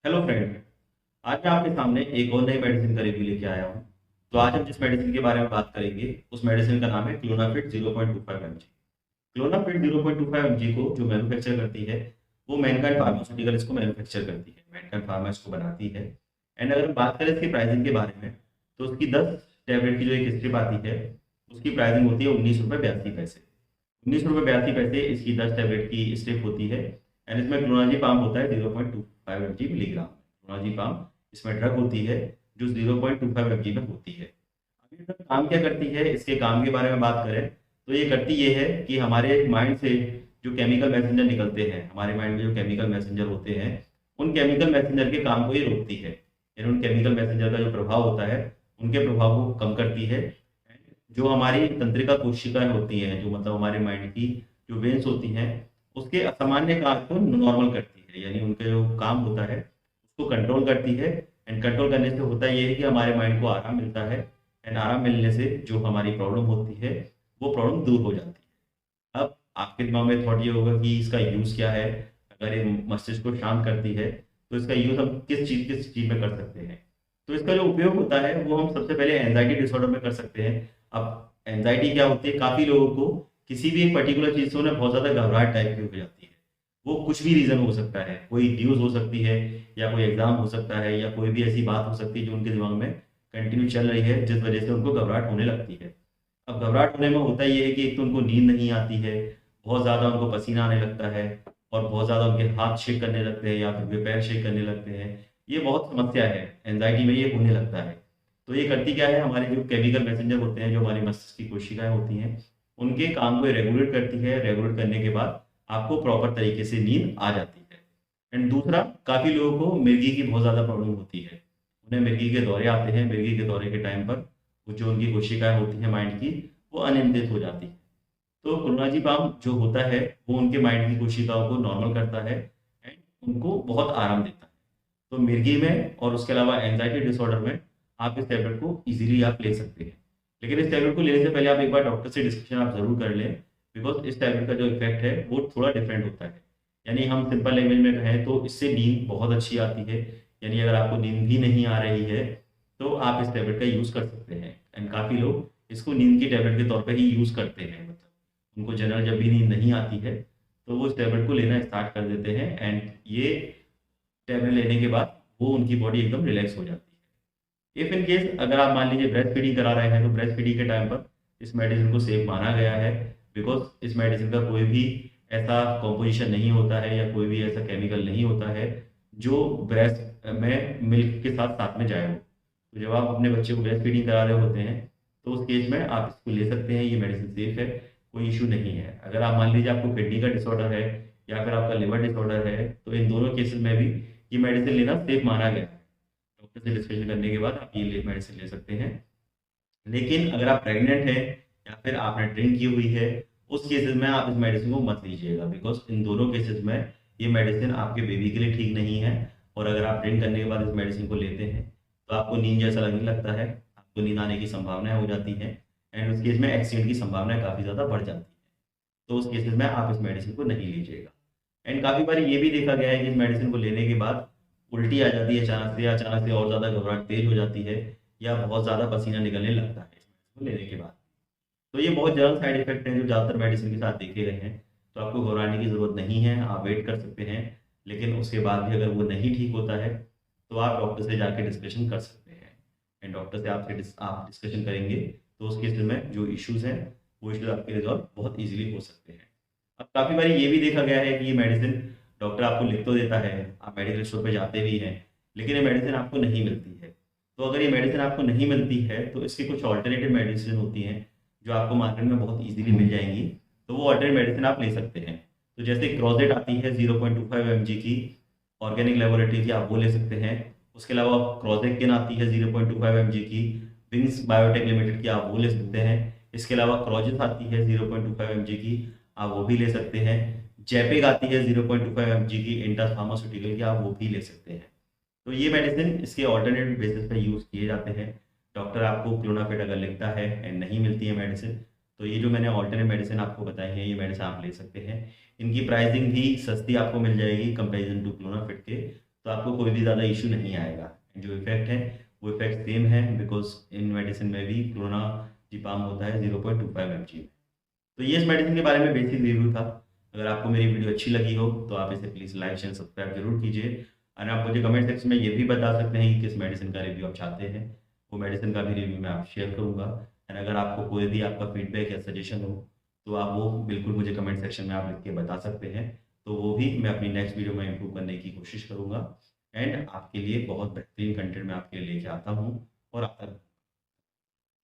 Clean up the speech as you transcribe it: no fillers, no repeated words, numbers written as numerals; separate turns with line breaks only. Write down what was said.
Hello friend. आज मैं आपके सामने एक और नई मेडिसिन का रिव्यू लेके आया हूँ। तो आज हम जिस मेडिसिन के बारे में बात करेंगे उस मेडिसिन का नाम है क्लोनाफिट 0.25 mg। क्लोनाफिट 0.25 mg को जो मैन्युफैक्चर करती है वो मैनकाइंड फार्मास्यूटिकल इसको मैन्युफैक्चर करती है, मैनकाइंड फार्मा इसको बनाती है। एंड अगर हम बात करें इसकी प्राइसिंग के बारे में तो उसकी 10 टैबलेट की जो एक स्ट्रिप आती है उसकी प्राइसिंग होती है 19 रुपये 82 पैसे। 19 रुपये 82 पैसे इसकी 10 टैबलेट की स्ट्रिप होती है। एंड इसमें क्लोनाजीपाम होता है 0.25 mg मिलीग्राम। क्लोनाजीपाम इसमें ड्रग होती है जो 0.25 mg में होती है। अब ये ड्रग काम क्या करती है, इसके काम के बारे में बात करें तो ये करती ये है कि हमारे माइंड से जो केमिकल मैसेंजर निकलते हैं, हमारे माइंड में जो केमिकल मैसेंजर होते हैं उन केमिकल मैसेंजर के काम को ये रोकती है। यानी उन केमिकल मैसेंजर का जो प्रभाव होता है उनके प्रभाव को कम करती है। जो हमारी तंत्रिका कोशिकाएं होती हैं, जो मतलब हमारे माइंड की जो वेन्स होती हैं उसके असामान्य कार्य को नॉर्मल करती है। यानी उनका जो काम होता है उसको कंट्रोल करती है। एंड कंट्रोल करने से होता ये है कि हमारे माइंड को आराम मिलता है। एंड आराम मिलने से जो हमारी प्रॉब्लम होती है वो प्रॉब्लम दूर हो जाती है। अब आपके दिमाग में थॉट ये होगा कि इसका यूज़ क्या है। अगर ये मस्तिष्क को शांत करती है तो इसका यूज़ हम किस चीज़ में कर सकते हैं। तो इसका जो उपयोग होता है वो हम सबसे पहले एंजाइटी डिसऑर्डर में कर सकते हैं। अब एंजाइटी क्या होती है, काफ़ी लोगों को किसी भी एक पर्टिकुलर चीज़ से उन्हें बहुत ज़्यादा घबराहट टाइप की हो जाती है। वो कुछ भी रीज़न हो सकता है, कोई न्यूज़ हो सकती है या कोई एग्ज़ाम हो सकता है या कोई भी ऐसी बात हो सकती है जो उनके दिमाग में कंटिन्यू चल रही है जिस वजह से उनको घबराहट होने लगती है। अब घबराहट होने में होता ये है कि एक तो उनको नींद नहीं आती है, बहुत ज़्यादा उनको पसीना आने लगता है और बहुत ज़्यादा उनके हाथ शेक करने लगते हैं या फिर वे पैर शेक करने लगते हैं। ये बहुत समस्या है, एंजाइटी में ये होने लगता है। तो ये करती क्या है, हमारे जो केमिकल मैसेंजर होते हैं, जो हमारी मस्तिष्क की कोशिकाएं होती हैं उनके काम को रेगुलेट करती है। रेगुलेट करने के बाद आपको प्रॉपर तरीके से नींद आ जाती है। एंड दूसरा, काफ़ी लोगों को मिर्गी की बहुत ज़्यादा प्रॉब्लम होती है। उन्हें मिर्गी के दौरे आते हैं। मिर्गी के दौरे के टाइम पर वो जो उनकी कोशिकाएं होती हैं माइंड की वो अनियंत्रित हो जाती है। तो क्लोनाजीपाम जो होता है वो उनके माइंड की कोशिकाओं को नॉर्मल करता है एंड उनको बहुत आराम देता है। तो मिर्गी में और उसके अलावा एंजाइटी डिसऑर्डर में आप इस टैबलेट को इजीली आप ले सकते हैं। लेकिन इस टैबलेट को लेने से पहले आप एक बार डॉक्टर से डिस्कशन आप ज़रूर कर लें, बिकॉज इस टैबलेट का जो इफेक्ट है वो थोड़ा डिफरेंट होता है। यानी हम सिंपल लैंग्वेज में कहें तो इससे नींद बहुत अच्छी आती है। यानी अगर आपको नींद भी नहीं आ रही है तो आप इस टैबलेट का यूज़ कर सकते हैं। एंड काफ़ी लोग इसको नींद की टैबलेट के तौर पर ही यूज़ करते हैं। मतलब उनको जनरल जब भी नींद नहीं आती है तो वो इस टैबलेट को लेना स्टार्ट कर देते हैं। एंड ये टैबलेट लेने के बाद वो उनकी बॉडी एकदम रिलैक्स हो जाती है। इफ़ इन केस अगर आप मान लीजिए ब्रेस्ट फीडिंग करा रहे हैं तो ब्रेस्ट फीडिंग के टाइम पर इस मेडिसिन को सेफ माना गया है। बिकॉज इस मेडिसिन का कोई भी ऐसा कॉम्पोजिशन नहीं होता है या कोई भी ऐसा केमिकल नहीं होता है जो ब्रेस्ट में मिल्क के साथ साथ में जाए हो। तो जब आप अपने बच्चे को ब्रेस्ट फीडिंग करा रहे होते हैं तो उस केस में आप इसको ले सकते हैं। ये मेडिसिन सेफ है, कोई इशू नहीं है। अगर आप मान लीजिए आपको किडनी का डिसऑर्डर है या फिर आपका लिवर डिसऑर्डर है तो इन दोनों केसेस में भी ये मेडिसिन लेना सेफ माना गया है। डॉक्टर से डिस्कशन करने के बाद आप ये मेडिसिन ले सकते हैं। लेकिन अगर आप प्रेग्नेंट हैं या फिर आपने ड्रिंक की हुई है उस केसेस में आप इस मेडिसिन को मत लीजिएगा। बिकॉज इन दोनों केसेस में ये मेडिसिन आपके बेबी के लिए ठीक नहीं है। और अगर आप ड्रिंक करने के बाद इस मेडिसिन को लेते हैं तो आपको नींद जैसा लगने लगता है, आपको नींद आने की संभावनाएं हो जाती हैं। एंड उस केस में एक्सीडेंट की संभावनाएं काफ़ी ज़्यादा बढ़ जाती है। तो उस केसेस में आप इस मेडिसिन को नहीं लीजिएगा। एंड काफ़ी बार ये भी देखा गया है कि इस मेडिसिन को लेने के बाद उल्टी आ जाती है अचानक से और ज़्यादा घबराहट तेज हो जाती है या बहुत ज़्यादा पसीना निकलने लगता है इस मेडिसिन को लेने के बाद। तो ये बहुत जनरल साइड इफेक्ट हैं जो ज़्यादातर मेडिसिन के साथ देखे गए हैं। तो आपको घबराने की ज़रूरत नहीं है, आप वेट कर सकते हैं। लेकिन उसके बाद भी अगर वो नहीं ठीक होता है तो आप डॉक्टर से जाके डिस्कशन कर सकते हैं। एंड डॉक्टर से आप डिस्कशन करेंगे तो उस केस में जो इश्यूज़ हैं वो इश्यूज़ आपके रिजॉल्व बहुत ईजिली हो सकते हैं। अब काफ़ी बार ये भी देखा गया है कि ये मेडिसिन डॉक्टर आपको लिख तो देता है, आप मेडिकल स्टोर पे जाते भी हैं, लेकिन ये मेडिसिन आपको नहीं मिलती है। तो अगर ये मेडिसिन आपको नहीं मिलती है तो इसकी कुछ ऑल्टरनेटिव मेडिसिन होती हैं जो आपको मार्केट में बहुत ईजिली मिल जाएंगी। तो वो ऑल्टरनेट मेडिसिन आप ले सकते हैं। तो जैसे क्रोजेट आती है 0.25 mg की, ऑर्गेनिक लेबोरेटरी की, आप वो ले सकते हैं। उसके अलावा क्रोजेकिन आती है 0.25 mg की, विंग्स बायोटेक लिमिटेड की, आप वो ले सकते हैं। इसके अलावा क्रोजिस आती है 0.25 mg की, आप वो भी ले सकते हैं। जैपेग आती है 0.25 mg की, इंटास फार्मास्यूटिकल की, आप वो भी ले सकते हैं। तो ये मेडिसिन इसके ऑल्टरनेट बेसिस पे यूज़ किए जाते हैं। डॉक्टर आपको क्लोनाफिट अगर लिखता है एंड नहीं मिलती है मेडिसिन तो ये जो मैंने ऑल्टरनेट मेडिसिन आपको बताई है ये मेडिसिन आप ले सकते हैं। इनकी प्राइसिंग भी सस्ती आपको मिल जाएगी कंपैरिजन टू क्लोनाफिट के। तो आपको कोई भी ज़्यादा इशू नहीं आएगा। जो इफेक्ट है वो इफेक्ट सेम है, बिकॉज इन मेडिसिन में भी क्लोनाजिपाम होता है 0.25 mg। तो ये इस मेडिसिन के बारे में बेसिक रिव्यू था। अगर आपको मेरी वीडियो अच्छी लगी हो तो आप इसे प्लीज़ लाइक शेयर सब्सक्राइब जरूर कीजिए। और आप मुझे कमेंट सेक्शन में ये भी बता सकते हैं कि किस मेडिसिन का रिव्यू आप चाहते हैं, वो मेडिसिन का भी रिव्यू मैं आप शेयर करूँगा। एंड अगर आपको कोई भी आपका फीडबैक या सजेशन हो तो आप वो बिल्कुल मुझे कमेंट सेक्शन में आप लिख के बता सकते हैं। तो वो भी मैं अपनी नेक्स्ट वीडियो में इम्प्रूव करने की कोशिश करूँगा। एंड आपके लिए बहुत बेहतरीन कंटेंट मैं आपके लिए लेके आता हूँ और आता